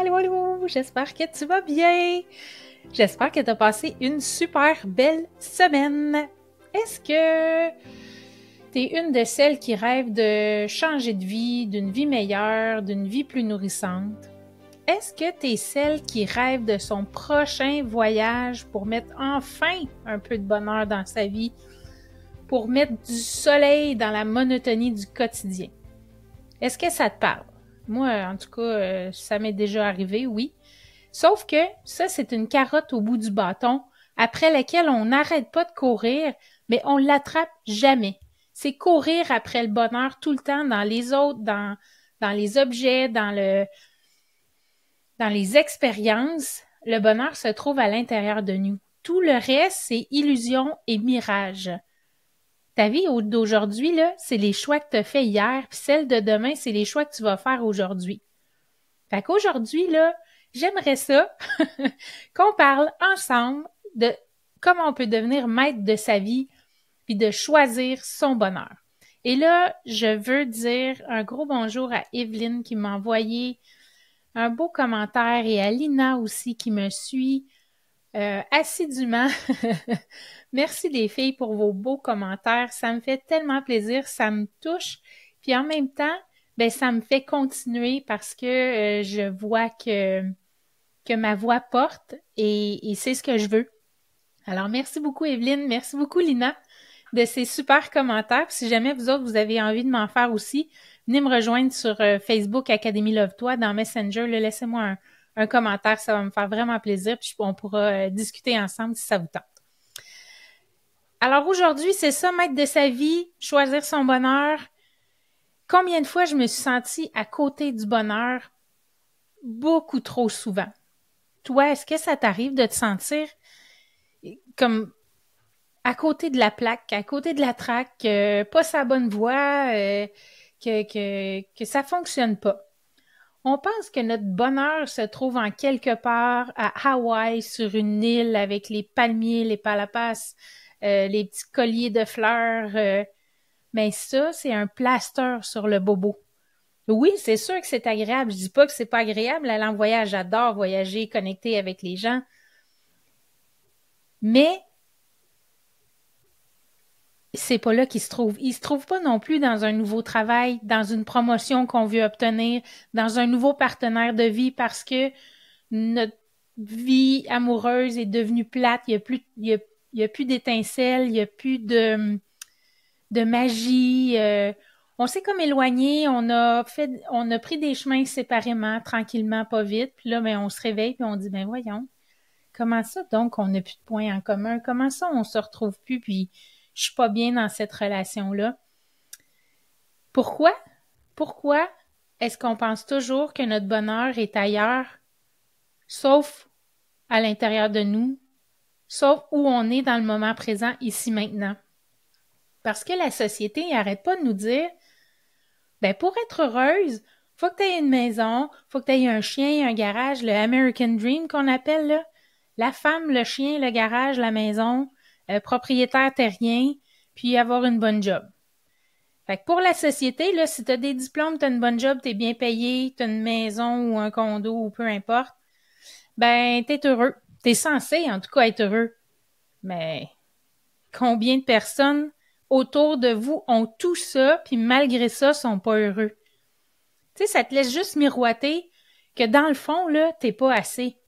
Allô, allô! J'espère que tu vas bien! J'espère que tu as passé une super belle semaine! Est-ce que tu es une de celles qui rêvent de changer de vie, d'une vie meilleure, d'une vie plus nourrissante? Est-ce que tu es celle qui rêve de son prochain voyage pour mettre enfin un peu de bonheur dans sa vie, pour mettre du soleil dans la monotonie du quotidien? Est-ce que ça te parle? Moi, en tout cas, ça m'est déjà arrivé, oui. Sauf que ça, c'est une carotte au bout du bâton après laquelle on n'arrête pas de courir, mais on l'attrape jamais. C'est courir après le bonheur tout le temps dans les autres, dans les objets, dans les expériences. Le bonheur se trouve à l'intérieur de nous. Tout le reste, c'est illusion et mirage. Ta vie d'aujourd'hui, là, c'est les choix que tu as fait hier, puis celle de demain, c'est les choix que tu vas faire aujourd'hui. Fait qu'aujourd'hui, là, j'aimerais ça qu'on parle ensemble de comment on peut devenir maître de sa vie puis de choisir son bonheur. Et là, je veux dire un gros bonjour à Evelyne qui m'a envoyé un beau commentaire et à Lina aussi qui me suit assidûment. Merci les filles pour vos beaux commentaires. Ça me fait tellement plaisir, ça me touche. Puis en même temps, ben ça me fait continuer parce que je vois que ma voix porte et c'est ce que je veux. Alors merci beaucoup Evelyne, merci beaucoup Lina de ces super commentaires. Puis si jamais vous autres vous avez envie de m'en faire aussi, venez me rejoindre sur Facebook Académie Love-toi dans Messenger. Là, laissez-moi un commentaire, ça va me faire vraiment plaisir. Puis on pourra discuter ensemble si ça vous tente. Alors aujourd'hui, c'est ça, maître de sa vie, choisir son bonheur. Combien de fois je me suis sentie à côté du bonheur? Beaucoup trop souvent. Toi, est-ce que ça t'arrive de te sentir comme à côté de la plaque, à côté de la traque, pas sa bonne voie, que ça fonctionne pas? On pense que notre bonheur se trouve en quelque part à Hawaï, sur une île avec les palmiers, les palapas, les petits colliers de fleurs. Mais ça, c'est un plaster sur le bobo. Oui, c'est sûr que c'est agréable. Je dis pas que c'est pas agréable aller en voyage. J'adore voyager, connecter avec les gens. Mais c'est pas là qu'il se trouve. Il se trouve pas non plus dans un nouveau travail, dans une promotion qu'on veut obtenir, dans un nouveau partenaire de vie parce que notre vie amoureuse est devenue plate. Il y a plus d'étincelles, il y a plus de magie. On s'est comme éloigné, on a pris des chemins séparément, tranquillement, pas vite. Puis là, on se réveille puis on dit, voyons, comment ça donc on n'a plus de points en commun? Comment ça on se retrouve plus puis je suis pas bien dans cette relation-là? Pourquoi? Pourquoi est-ce qu'on pense toujours que notre bonheur est ailleurs, sauf à l'intérieur de nous, sauf où on est dans le moment présent, ici, maintenant? Parce que la société n'arrête pas de nous dire pour être heureuse, faut que tu aies une maison, faut que tu aies un chien, un garage, le American Dream qu'on appelle, là. La femme, le chien, le garage, la maison, propriétaire terrien, puis avoir une bonne job. Fait que pour la société, là, si tu as des diplômes, tu as une bonne job, tu es bien payé, tu as une maison ou un condo ou peu importe, tu es heureux. Tu es censé, en tout cas, être heureux. Mais combien de personnes autour de vous ont tout ça, puis malgré ça, sont pas heureux? Tu sais, ça te laisse juste miroiter que dans le fond, là, t'es pas assez.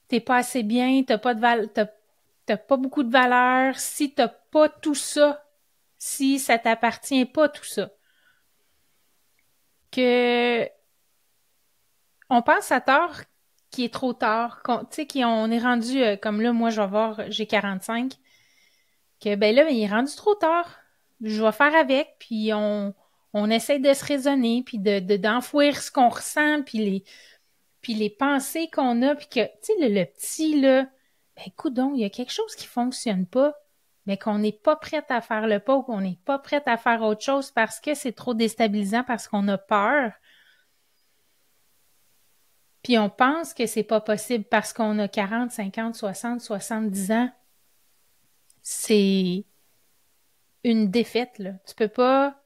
T'es pas assez bien, t'as pas beaucoup de valeur si t'as pas tout ça, si ça t'appartient pas tout ça. Que on pense à tort qu'il est trop tard, tu sais, qu'on est rendu, comme là, moi, j'ai 45, que là, il est rendu trop tard. Je vais faire avec, puis on essaie de se raisonner, puis d'enfouir ce qu'on ressent, puis les pensées qu'on a, puis que, tu sais, le petit, là, coudonc, il y a quelque chose qui fonctionne pas, mais qu'on n'est pas prête à faire le pas ou qu'on n'est pas prête à faire autre chose parce que c'est trop déstabilisant, parce qu'on a peur. Puis on pense que c'est pas possible parce qu'on a 40, 50, 60, 70 ans. C'est une défaite, là. Tu peux pas...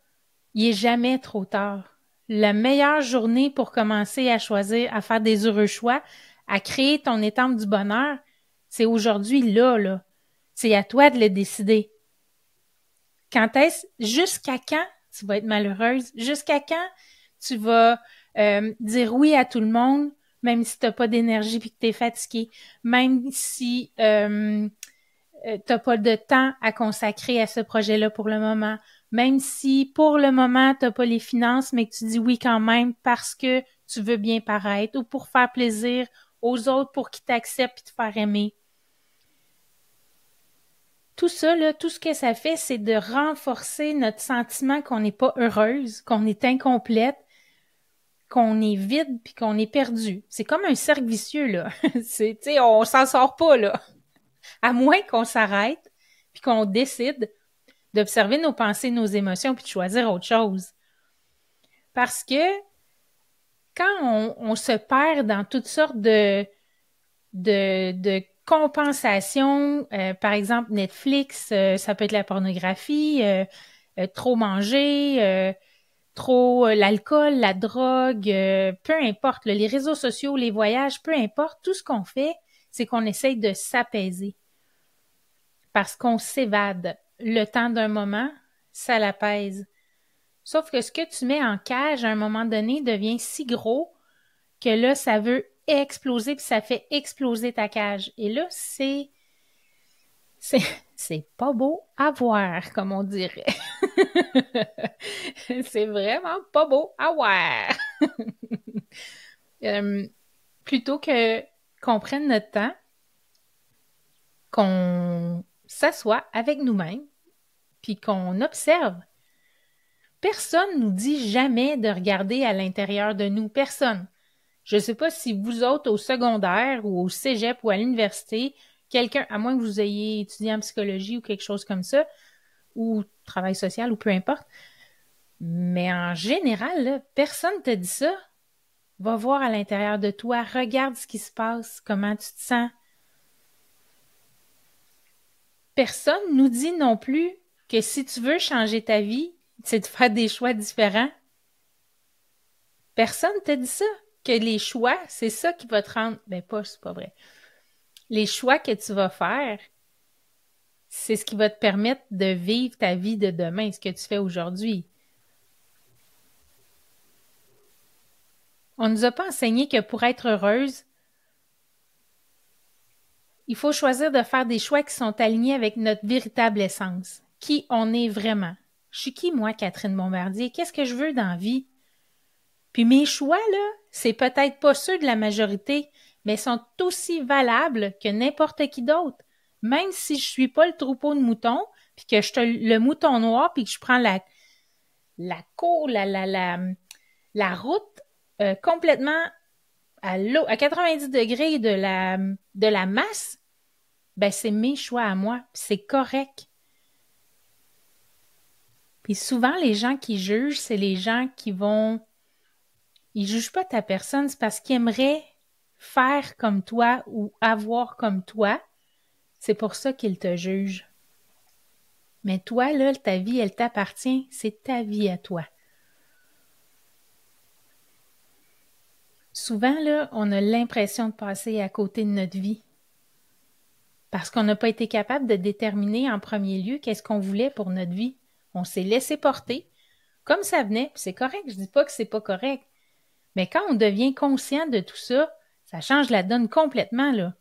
Il est jamais trop tard. la meilleure journée pour commencer à choisir, à faire des heureux choix, à créer ton étampe du bonheur, c'est aujourd'hui, là. C'est à toi de le décider. Jusqu'à quand tu vas être malheureuse? Jusqu'à quand tu vas dire oui à tout le monde, même si tu n'as pas d'énergie et que tu es fatigué, même si tu n'as pas de temps à consacrer à ce projet-là pour le moment, même si pour le moment tu n'as pas les finances, mais que tu dis oui quand même parce que tu veux bien paraître ou pour faire plaisir aux autres pour qu'ils t'acceptent et te faire aimer. Tout ça, là, tout ce que ça fait, c'est de renforcer notre sentiment qu'on n'est pas heureuse, qu'on est incomplète, qu'on est vide puis qu'on est perdu. C'est comme un cercle vicieux, là. Tu sais, on s'en sort pas, là. À moins qu'on s'arrête puis qu'on décide d'observer nos pensées, nos émotions puis de choisir autre chose. Parce que quand on se perd dans toutes sortes de compensation, par exemple Netflix, ça peut être la pornographie, trop manger, trop l'alcool, la drogue, peu importe, là, les réseaux sociaux, les voyages, peu importe, tout ce qu'on fait, c'est qu'on essaye de s'apaiser parce qu'on s'évade. Le temps d'un moment, ça l'apaise. Sauf que ce que tu mets en cage à un moment donné devient si gros que là, ça veut exploser, puis ça fait exploser ta cage. Et là, c'est pas beau à voir, comme on dirait. C'est vraiment pas beau à voir. Plutôt que qu'on prenne notre temps, qu'on s'assoie avec nous-mêmes, puis qu'on observe. Personne nous dit jamais de regarder à l'intérieur de nous. Personne. Je ne sais pas si vous autres, au secondaire ou au cégep ou à l'université, quelqu'un, à moins que vous ayez étudié en psychologie ou quelque chose comme ça, ou travail social ou peu importe, mais en général, là, personne ne te dit ça. Va voir à l'intérieur de toi, regarde ce qui se passe, comment tu te sens. Personne nous dit non plus que si tu veux changer ta vie, c'est de faire des choix différents. Personne te dit ça, que les choix, c'est ça qui va te rendre... c'est pas vrai. Les choix que tu vas faire, c'est ce qui va te permettre de vivre ta vie de demain, ce que tu fais aujourd'hui. On ne nous a pas enseigné que pour être heureuse, il faut choisir de faire des choix qui sont alignés avec notre véritable essence. Qui on est vraiment. Je suis qui, moi, Catherine Bombardier? Qu'est-ce que je veux dans la vie? Puis mes choix, là, c'est peut-être pas ceux de la majorité, mais sont aussi valables que n'importe qui d'autre. Même si je suis pas le troupeau de moutons, puis que je suis le mouton noir, puis que je prends la route complètement à 90 degrés de la masse, c'est mes choix à moi, c'est correct. Puis souvent, les gens qui jugent, c'est les gens ils jugent pas ta personne, c'est parce qu'ils aimeraient faire comme toi ou avoir comme toi. C'est pour ça qu'ils te jugent. Mais toi, là, ta vie, elle t'appartient, c'est ta vie à toi. Souvent, là, on a l'impression de passer à côté de notre vie parce qu'on n'a pas été capable de déterminer en premier lieu qu'est-ce qu'on voulait pour notre vie. On s'est laissé porter comme ça venait, puis c'est correct, je dis pas que c'est pas correct. Mais quand on devient conscient de tout ça, ça change la donne complètement, là.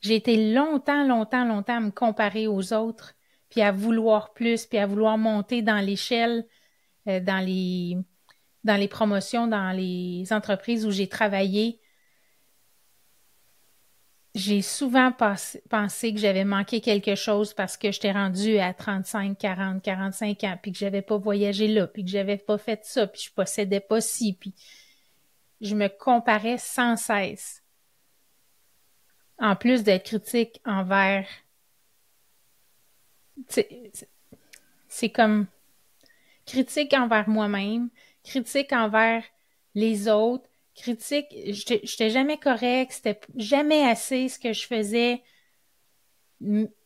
J'ai été longtemps à me comparer aux autres, puis à vouloir plus, puis à vouloir monter dans l'échelle, dans les promotions, dans les entreprises où j'ai travaillé. J'ai souvent pensé que j'avais manqué quelque chose parce que j'étais rendue à 35, 40, 45 ans, puis que j'avais pas voyagé là, puis que j'avais pas fait ça, puis je possédais pas ci, puis je me comparais sans cesse. En plus d'être critique envers... C'est comme critique envers moi-même, critique envers les autres, critique, j'étais jamais correct, c'était jamais assez ce que je faisais.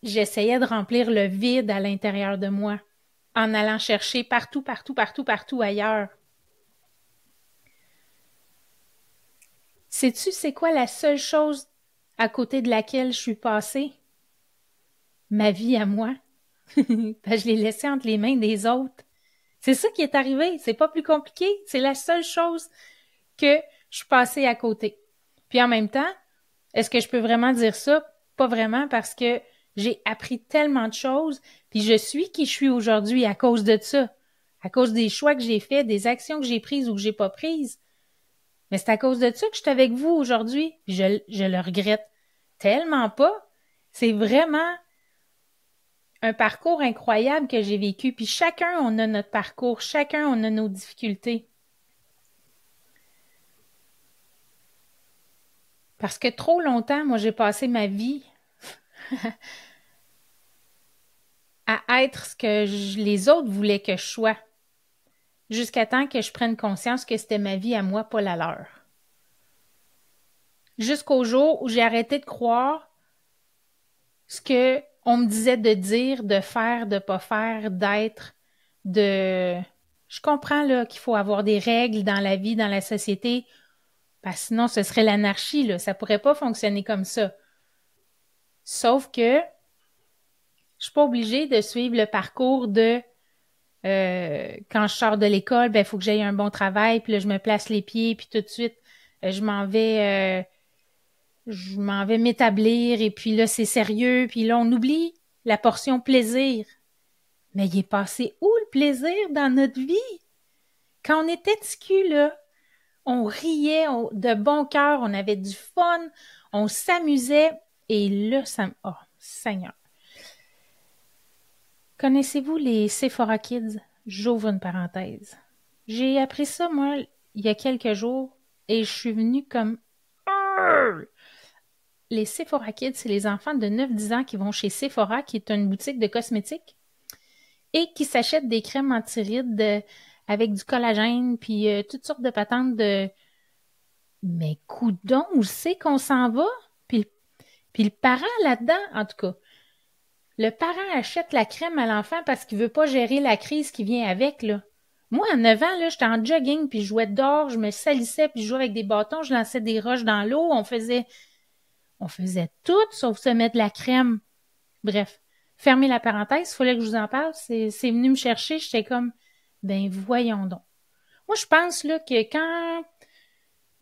J'essayais de remplir le vide à l'intérieur de moi en allant chercher partout, partout, partout, partout ailleurs. Sais-tu c'est quoi la seule chose à côté de laquelle je suis passée? Ma vie à moi. Je l'ai laissée entre les mains des autres. C'est ça qui est arrivé. C'est pas plus compliqué. C'est la seule chose que je suis passée à côté. Puis en même temps, est-ce que je peux vraiment dire ça? Pas vraiment, parce que j'ai appris tellement de choses, puis je suis qui je suis aujourd'hui à cause de ça. À cause des choix que j'ai faits, des actions que j'ai prises ou que j'ai pas prises. Mais c'est à cause de ça que je suis avec vous aujourd'hui. Puis je le regrette tellement pas. C'est vraiment un parcours incroyable que j'ai vécu. Puis chacun, on a notre parcours. Chacun, on a nos difficultés. Parce que trop longtemps, moi, j'ai passé ma vie à être ce que les autres voulaient que je sois. Jusqu'à temps que je prenne conscience que c'était ma vie à moi, pas la leur. Jusqu'au jour où j'ai arrêté de croire ce que on me disait de dire, de faire, de pas faire, d'être, de... Je comprends là qu'il faut avoir des règles dans la vie, dans la société, parce que sinon ce serait l'anarchie, là. Ça pourrait pas fonctionner comme ça. Sauf que je suis pas obligée de suivre le parcours de quand je sors de l'école, ben il faut que j'aie un bon travail, puis là je me place les pieds, puis tout de suite je m'en vais m'établir, et puis là c'est sérieux, puis là on oublie la portion plaisir. Mais il est passé où le plaisir dans notre vie? Quand on était petits culs, là, on riait de bon cœur, on avait du fun, on s'amusait, et là ça me... Oh, Seigneur! Connaissez-vous les Sephora Kids? J'ouvre une parenthèse. J'ai appris ça, moi, il y a quelques jours, et je suis venue comme... Les Sephora Kids, c'est les enfants de 9-10 ans qui vont chez Sephora, qui est une boutique de cosmétiques, et qui s'achètent des crèmes anti-rides avec du collagène, puis toutes sortes de patentes de... Mais coudonc, où c'est qu'on s'en va? Puis le parent là-dedans, en tout cas... Le parent achète la crème à l'enfant parce qu'il veut pas gérer la crise qui vient avec, là. Moi, à 9 ans, là, j'étais en jogging, puis je jouais dehors, je me salissais, puis je jouais avec des bâtons, je lançais des roches dans l'eau, on faisait tout sauf se mettre de la crème. Bref, fermez la parenthèse, il fallait que je vous en parle, c'est venu me chercher, j'étais comme, ben voyons donc. Moi, je pense, là, que quand,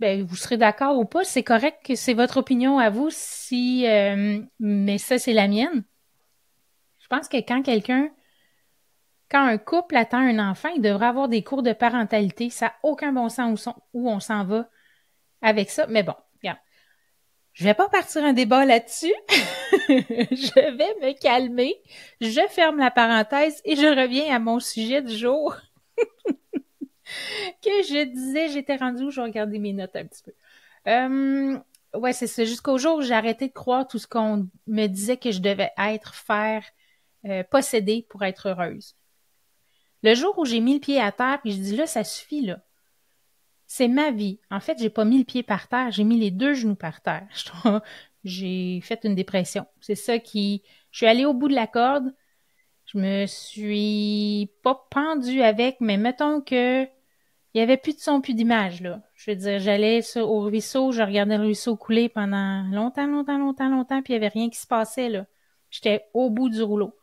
ben vous serez d'accord ou pas, c'est correct que c'est votre opinion à vous, mais ça, c'est la mienne. Je pense que quand un couple attend un enfant, il devrait avoir des cours de parentalité. Ça n'a aucun bon sens où on s'en va avec ça. Mais bon, regarde. Je vais pas partir un débat là-dessus. Je vais me calmer. Je ferme la parenthèse et je reviens à mon sujet du jour. Que je disais, j'étais rendue où je regardais mes notes un petit peu. Ouais, c'est ça. Jusqu'au jour où j'ai arrêté de croire tout ce qu'on me disait que je devais être, faire, posséder pour être heureuse. Le jour où j'ai mis le pied à terre, puis je dis là, ça suffit, là. C'est ma vie. En fait, j'ai pas mis le pied par terre, j'ai mis les 2 genoux par terre. J'ai fait une dépression. C'est ça qui... Je suis allée au bout de la corde. Je me suis pas pendue avec, mais mettons que il y avait plus de son, plus d'image, là. Je veux dire, j'allais au ruisseau, je regardais le ruisseau couler pendant longtemps, longtemps, longtemps, longtemps, puis il y avait rien qui se passait, là. J'étais au bout du rouleau.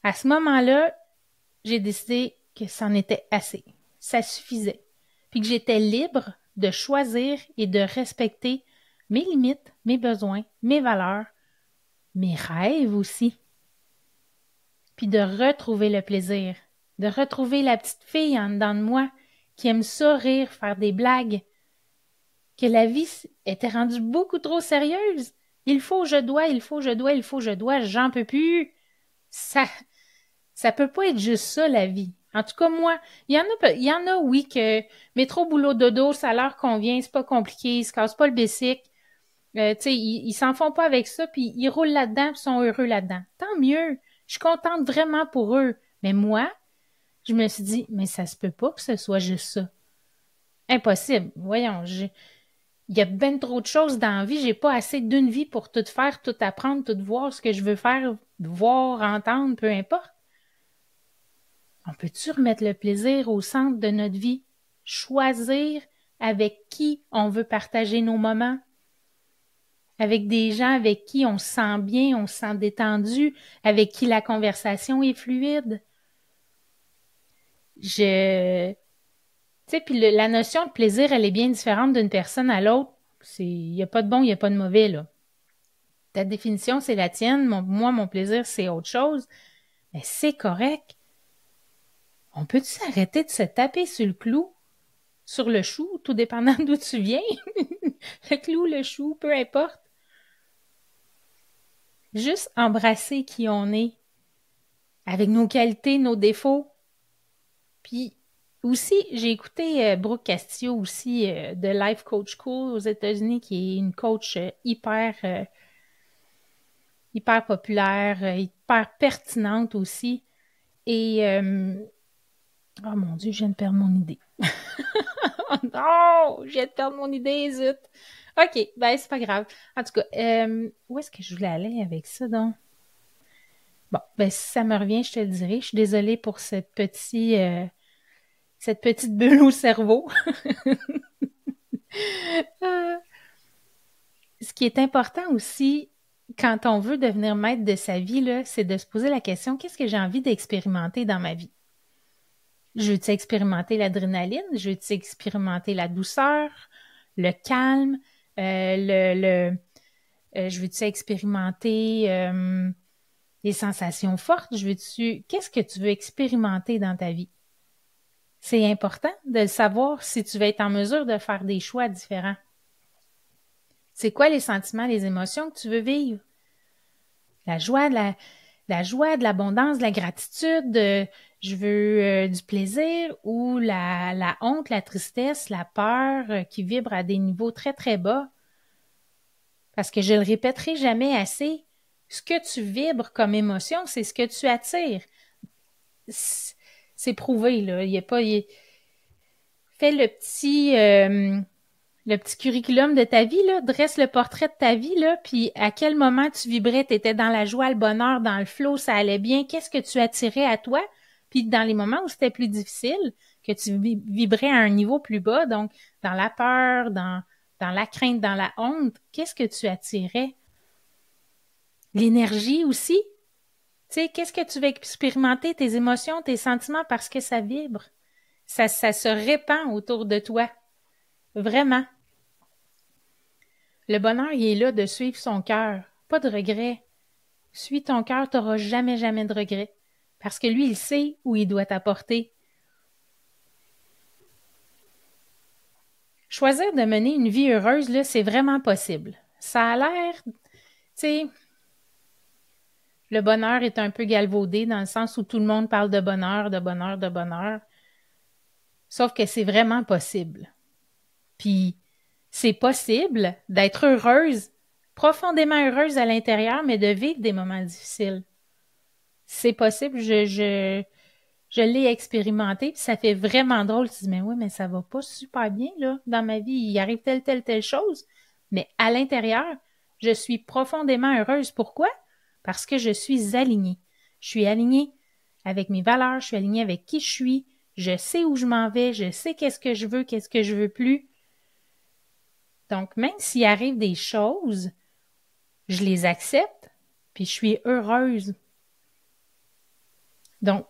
À ce moment-là, j'ai décidé que c'en était assez. Ça suffisait. Puis que j'étais libre de choisir et de respecter mes limites, mes besoins, mes valeurs, mes rêves aussi. Puis de retrouver le plaisir, de retrouver la petite fille en dedans de moi qui aime ça rire, faire des blagues, que la vie était rendue beaucoup trop sérieuse. Il faut, je dois, il faut, je dois, il faut, je dois, j'en peux plus. Ça peut pas être juste ça, la vie. En tout cas, moi, il y en a, oui, que métro, boulot, dodo, ça leur convient, c'est pas compliqué, ils se cassent pas le bessic. Tu sais, ils s'en font pas avec ça, puis ils roulent là-dedans, puis sont heureux là-dedans. Tant mieux. Je suis contente vraiment pour eux. Mais moi, je me suis dit, mais ça se peut pas que ce soit juste ça. Impossible. Voyons, il y a ben trop de choses dans la vie. J'ai pas assez d'une vie pour tout faire, tout apprendre, tout voir ce que je veux faire, voir, entendre, peu importe. On peut-tu remettre le plaisir au centre de notre vie? Choisir avec qui on veut partager nos moments? Avec des gens avec qui on se sent bien, on se sent détendu, avec qui la conversation est fluide? Tu sais, puis la notion de plaisir, elle est bien différente d'une personne à l'autre. Il n'y a pas de bon, il n'y a pas de mauvais, là. Ta définition, c'est la tienne. Moi, mon plaisir, c'est autre chose. Mais c'est correct. On peut-tu s'arrêter de se taper sur le clou, sur le chou, tout dépendant d'où tu viens? Le clou, le chou, peu importe. Juste embrasser qui on est, avec nos qualités, nos défauts. Puis aussi, j'ai écouté Brooke Castillo aussi de Life Coach School aux États-Unis, qui est une coach hyper populaire, hyper pertinente aussi. Et oh mon Dieu, je viens de perdre mon idée. Oh non, je viens de perdre mon idée, zut. OK, ben c'est pas grave. En tout cas, où est-ce que je voulais aller avec ça, donc? Bon, ben si ça me revient, je te le dirai. Je suis désolée pour cette petite bulle au cerveau. Ce qui est important aussi, quand on veut devenir maître de sa vie, là, c'est de se poser la question, qu'est-ce que j'ai envie d'expérimenter dans ma vie? Je veux-tu expérimenter l'adrénaline? Je veux-tu expérimenter la douceur, le calme, je veux-tu expérimenter les sensations fortes? Qu'est-ce que tu veux expérimenter dans ta vie? C'est important de le savoir si tu veux être en mesure de faire des choix différents. C'est quoi les sentiments, les émotions que tu veux vivre? La joie, de l'abondance, de la gratitude, je veux du plaisir ou la honte, la tristesse, la peur qui vibre à des niveaux très, très bas. Parce que je le répéterai jamais assez, ce que tu vibres comme émotion, c'est ce que tu attires. C'est prouvé, là. Fais le petit curriculum de ta vie, là, dresse le portrait de ta vie, là, puis à quel moment tu vibrais, tu étais dans la joie, le bonheur, dans le flow, ça allait bien, qu'est-ce que tu attirais à toi? Puis dans les moments où c'était plus difficile, que tu vibrais à un niveau plus bas, donc dans la peur, dans la crainte, dans la honte, qu'est-ce que tu attirais? L'énergie aussi. Tu sais, qu'est-ce que tu veux expérimenter, tes émotions, tes sentiments, parce que ça vibre. Ça se répand autour de toi. Vraiment. Le bonheur, il est là de suivre son cœur. Pas de regrets. Suis ton cœur, tu n'auras jamais, jamais de regrets. Parce que lui, il sait où il doit t'apporter. Choisir de mener une vie heureuse, là, c'est vraiment possible. Ça a l'air, tu sais, le bonheur est un peu galvaudé dans le sens où tout le monde parle de bonheur, de bonheur, de bonheur. Sauf que c'est vraiment possible. Puis, c'est possible d'être heureuse, profondément heureuse à l'intérieur, mais de vivre des moments difficiles. C'est possible, je l'ai expérimenté, puis ça fait vraiment drôle. Tu te dis, mais oui, mais ça va pas super bien, là, dans ma vie. Il arrive telle chose. Mais à l'intérieur, je suis profondément heureuse. Pourquoi? Parce que je suis alignée. Je suis alignée avec mes valeurs, je suis alignée avec qui je suis, je sais où je m'en vais, je sais qu'est-ce que je veux plus. Donc, même s'il arrive des choses, je les accepte, puis je suis heureuse. Donc,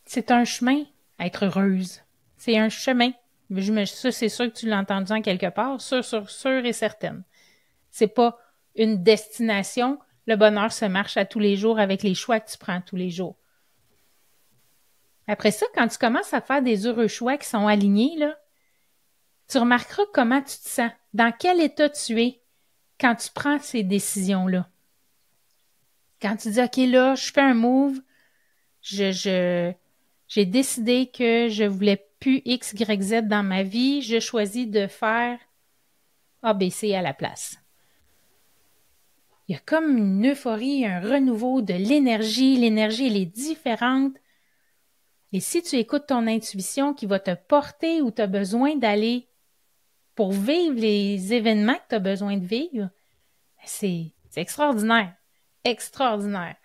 c'est un chemin, être heureuse. C'est un chemin. Ça, c'est sûr que tu l'as entendu en quelque part, sûr et certaine. C'est pas une destination. Le bonheur se marche à tous les jours avec les choix que tu prends tous les jours. Après ça, quand tu commences à faire des heureux choix qui sont alignés, là, tu remarqueras comment tu te sens, dans quel état tu es quand tu prends ces décisions-là. Quand tu dis, OK, là, je fais un move, j'ai décidé que je voulais plus X, Y, Z dans ma vie, je choisis de faire A, B, C à la place. Il y a comme une euphorie, un renouveau de l'énergie. L'énergie, elle est différente. Et si tu écoutes ton intuition qui va te porter où tu as besoin d'aller pour vivre les événements que tu as besoin de vivre, c'est extraordinaire. Extraordinaire.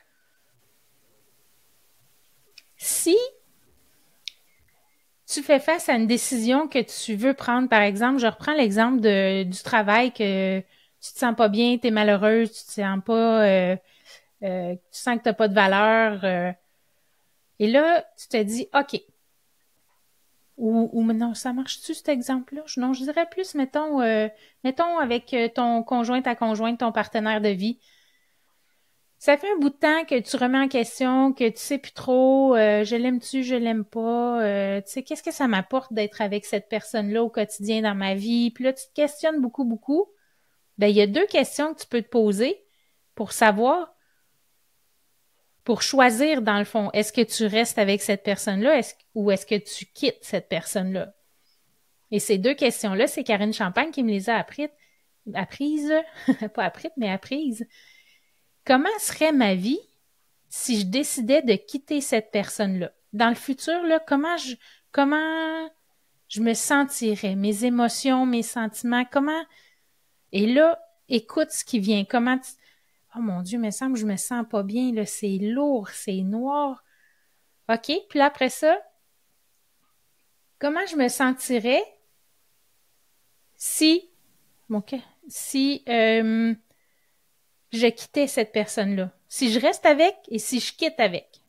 Si tu fais face à une décision que tu veux prendre, par exemple, je reprends l'exemple du travail que tu te sens pas bien, tu es malheureuse, tu te sens pas, tu sens que t'as pas de valeur, et là, tu te dis, OK. Ou non, ça marche-tu, cet exemple-là? Non, je dirais plus, mettons avec ton conjoint, ta conjointe, ton partenaire de vie. Ça fait un bout de temps que tu remets en question, que tu sais plus trop, je l'aime-tu, je l'aime pas, tu sais, qu'est-ce que ça m'apporte d'être avec cette personne-là au quotidien dans ma vie? Puis là, tu te questionnes beaucoup, beaucoup. Ben, il y a deux questions que tu peux te poser pour savoir, pour choisir, dans le fond, est-ce que tu restes avec cette personne-là ou est-ce que tu quittes cette personne-là? Et ces deux questions-là, c'est Karine Champagne qui me les a apprises, pas apprises, mais apprises. Comment serait ma vie si je décidais de quitter cette personne-là? Dans le futur, là, comment je me sentirais? Mes émotions, mes sentiments, comment... Et là, écoute ce qui vient. Oh mon Dieu, il me semble que je me sens pas bien, là, c'est lourd, c'est noir. OK, puis après ça, comment je me sentirais si... OK, si je quittais cette personne-là? Si je reste avec et si je quitte avec?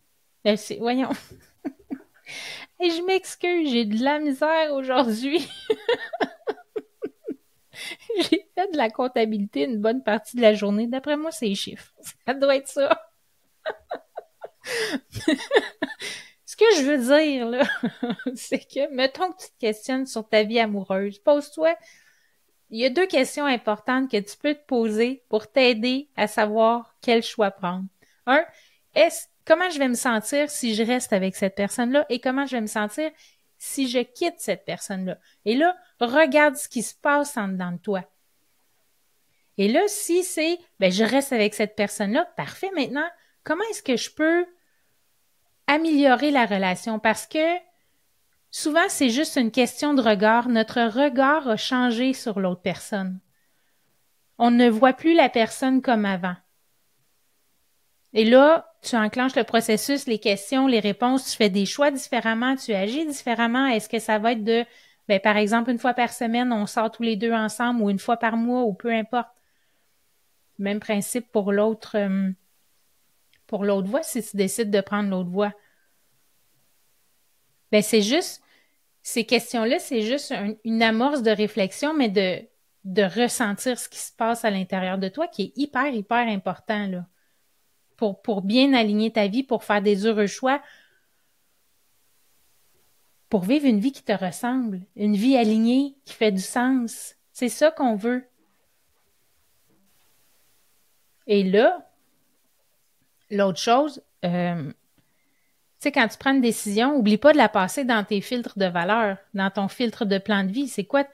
Voyons. Et je m'excuse, j'ai de la misère aujourd'hui. J'ai fait de la comptabilité une bonne partie de la journée. D'après moi, c'est les chiffres. Ça doit être ça. Ce que je veux dire, là, c'est que, mettons que tu te questionnes sur ta vie amoureuse. Pose-toi, il y a deux questions importantes que tu peux te poser pour t'aider à savoir quel choix prendre. Un, comment je vais me sentir si je reste avec cette personne-là et comment je vais me sentir si je quitte cette personne-là. Et là, regarde ce qui se passe en dedans de toi. Et là, si c'est, je reste avec cette personne-là, parfait, maintenant, comment est-ce que je peux améliorer la relation? Parce que souvent, c'est juste une question de regard. Notre regard a changé sur l'autre personne. On ne voit plus la personne comme avant. Et là, tu enclenches le processus, les questions, les réponses, tu fais des choix différemment, tu agis différemment. Est-ce que ça va être par exemple, une fois par semaine, on sort tous les deux ensemble ou une fois par mois ou peu importe. Même principe pour l'autre voie, si tu décides de prendre l'autre voie. C'est juste, ces questions-là, c'est juste une amorce de réflexion, mais de ressentir ce qui se passe à l'intérieur de toi, qui est hyper, hyper important, là. Pour bien aligner ta vie, pour faire des heureux choix, pour vivre une vie qui te ressemble, une vie alignée, qui fait du sens. C'est ça qu'on veut. Et là, l'autre chose, tu sais, quand tu prends une décision, oublie pas de la passer dans tes filtres de valeur, dans ton filtre de plan de vie. C'est quoi,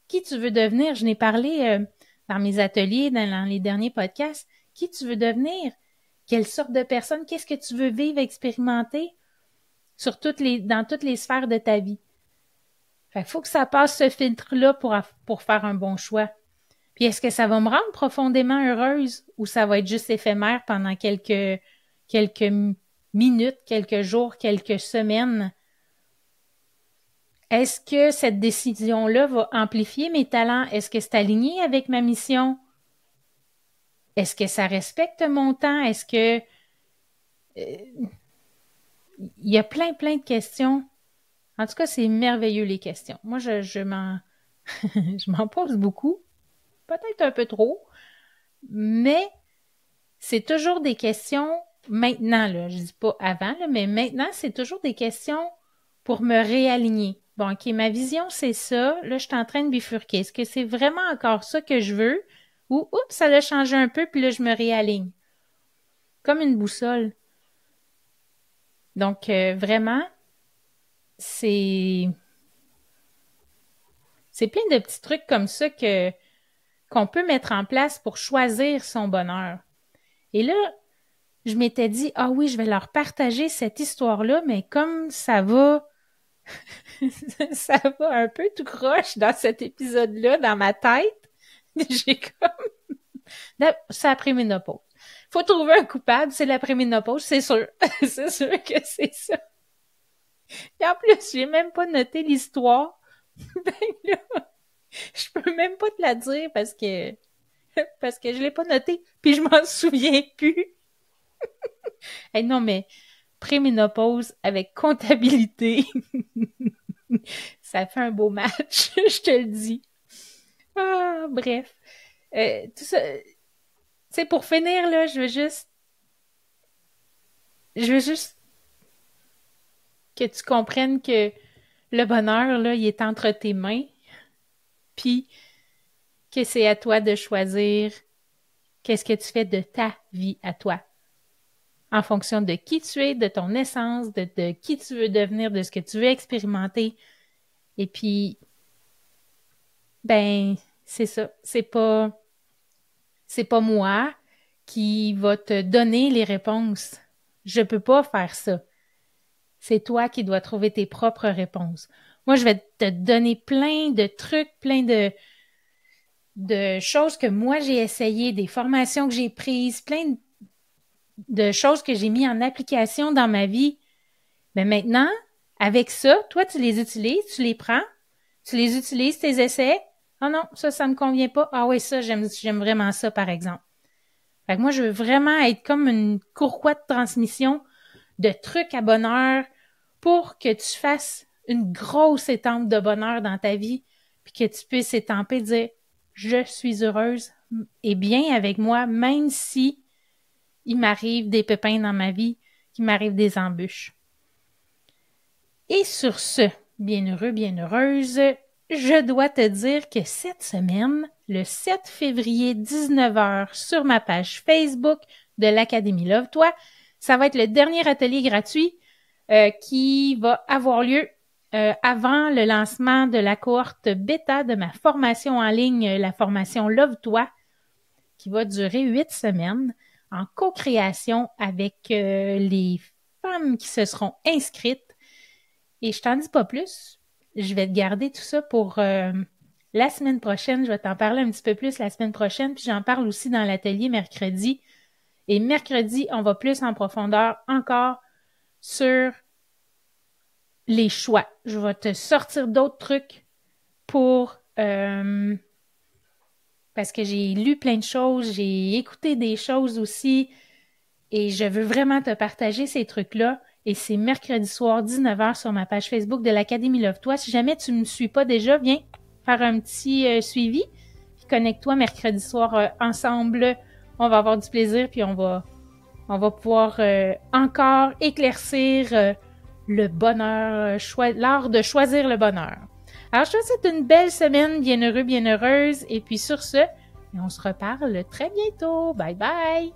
qui tu veux devenir? Je n'ai parlé dans mes ateliers, dans les derniers podcasts. Qui tu veux devenir? Quelle sorte de personne? Qu'est-ce que tu veux vivre, expérimenter dans toutes les sphères de ta vie? Fait qu'il faut que ça passe ce filtre-là pour faire un bon choix. Puis est-ce que ça va me rendre profondément heureuse ou ça va être juste éphémère pendant quelques minutes, quelques jours, quelques semaines? Est-ce que cette décision-là va amplifier mes talents? Est-ce que c'est aligné avec ma mission? Est-ce que ça respecte mon temps? Est-ce que... il y a plein de questions. En tout cas, c'est merveilleux, les questions. Moi, je m'en je m'en pose beaucoup. Peut-être un peu trop. Mais c'est toujours des questions maintenant, là. Je dis pas avant, là, mais maintenant, c'est toujours des questions pour me réaligner. Bon, OK, ma vision, c'est ça. Là, je suis en train de bifurquer. Est-ce que c'est vraiment encore ça que je veux? Ou, oups, ça a changé un peu, puis là, je me réaligne. Comme une boussole. Donc, vraiment, c'est plein de petits trucs comme ça qu'on peut mettre en place pour choisir son bonheur. Et là, je m'étais dit, ah oui, je vais leur partager cette histoire-là, mais comme ça va, ça va un peu tout croche dans cet épisode-là, dans ma tête, j'ai comme... C'est l'après-ménopause. Faut trouver un coupable, c'est l'après-ménopause, c'est sûr. C'est sûr que c'est ça. Puis en plus, j'ai même pas noté l'histoire. Ben là, je peux même pas te la dire parce que je l'ai pas noté, puis je m'en souviens plus. Hey, non, mais préménopause avec comptabilité, ça fait un beau match, je te le dis. Ah, bref. Tout ça, tu sais, pour finir, là, je veux juste que tu comprennes que le bonheur, là, il est entre tes mains, puis que c'est à toi de choisir qu'est-ce que tu fais de ta vie à toi, en fonction de qui tu es, de ton essence, de qui tu veux devenir, de ce que tu veux expérimenter. Et puis, ben, c'est ça. C'est pas moi qui va te donner les réponses. Je peux pas faire ça. C'est toi qui dois trouver tes propres réponses. Moi, je vais te donner plein de trucs, plein de choses que moi j'ai essayées, des formations que j'ai prises, plein de choses que j'ai mis en application dans ma vie. Mais maintenant, avec ça, toi, tu les utilises, tu les prends, tu les utilises, tes essais. Ah non, ça me convient pas. Ah oui, ça, j'aime vraiment ça, par exemple. Fait que moi, je veux vraiment être comme une courroie de transmission de trucs à bonheur pour que tu fasses une grosse étampe de bonheur dans ta vie, puis que tu puisses étamper, dire « Je suis heureuse et bien avec moi, même si il m'arrive des pépins dans ma vie, qu'il m'arrive des embûches. » Et sur ce, bienheureux, bienheureuse, je dois te dire que cette semaine, le 7 février, 19h, sur ma page Facebook de l'Académie Love-toi, ça va être le dernier atelier gratuit qui va avoir lieu avant le lancement de la cohorte bêta de ma formation en ligne, la formation Love-toi, qui va durer 8 semaines en co-création avec les femmes qui se seront inscrites. Et je t'en dis pas plus. Je vais te garder tout ça pour la semaine prochaine. Je vais t'en parler un petit peu plus la semaine prochaine. Puis j'en parle aussi dans l'atelier mercredi. Et mercredi, on va plus en profondeur encore sur les choix. Je vais te sortir d'autres trucs pour... parce que j'ai lu plein de choses, j'ai écouté des choses aussi. Et je veux vraiment te partager ces trucs-là. Et c'est mercredi soir, 19h, sur ma page Facebook de l'Académie Love-toi. Si jamais tu ne me suis pas déjà, viens faire un petit suivi. Puis connecte-toi mercredi soir ensemble. On va avoir du plaisir, puis on va pouvoir encore éclaircir le bonheur, l'art de choisir le bonheur. Alors, je te souhaite une belle semaine, bienheureux, bienheureuse. Et puis sur ce, on se reparle très bientôt. Bye bye!